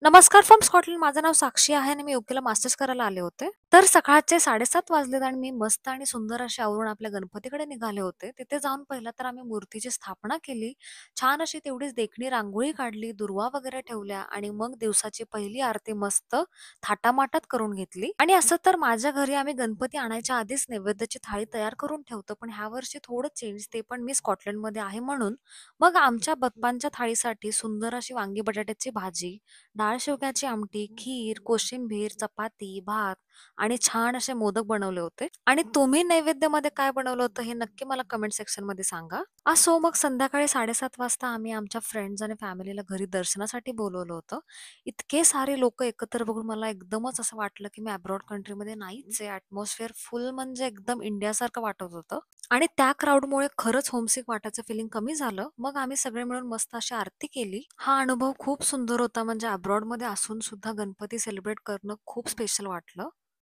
नमस्कार from Scotland. माझं नाव साक्षी आहे आणि मी यूकेला मास्टर्स करायला आले होते. तर सकाळचे 7:30 वाजलेत आणि मी मस्त आणि सुंदर असे आवरून आपल्या गणपतीकडे निघाले होते. तिथे जाऊन पहिलं तर आम्ही मूर्तीची स्थापना केली. छान अशी तेवढीच देखणी रांगोळी काढली, दुर्वा वगैरे ठेवल्या आणि मग दिवसाची पहिली आरती मस्त थाटामाटात करून घेतली. आणि असं तर माझ्या घरी आम्ही गणपती आणायच्या आधीच नैवेद्याची थाळी तयार करून ठेवतो. पण ह्या वर्षी थोडं चेंज, ते पण मी स्कॉटलंडमध्ये आहे म्हणून. मग आमच्या बाप्पांच्या थाळीसाठी सुंदर अशी वांगी बटाट्याची भाजी, डाळ-शेवग्याची आमटी, खीर, कोशिंबीर, चपाती, भात आणि छान असे मोदक बनवले होते. आणि तुम्ही नैवेद्यामध्ये काय बनवलं होतं हे नक्की मला कमेंट सेक्शनमध्ये सांगा. असो, मग संध्याकाळी 7:30 वाजता आम्ही आमच्या फ्रेंड्स आणि फॅमिलीला घरी दर्शनासाठी बोलवलं होतं. इतके सारे लोकं एकत्र बघून मला एकदमच असं वाटलं, की मी अब्रॉड कंट्रीमध्ये नाहीच आहे. ॲटमॉस्फिअर फुल म्हणजे एकदम इंडियासारखं वाटत होतं. आणि त्या क्राउडमुळे खरंच होमसिक वाटायचं फिलिंग कमी झालं. मग आम्ही सगळे मिळून मस्त अशी आरती केली. हा अनुभव खूप सुंदर होता. म्हणजे अब्रॉडमध्ये असून सुद्धा गणपती सेलिब्रेट करणं खूप स्पेशल वाटलं.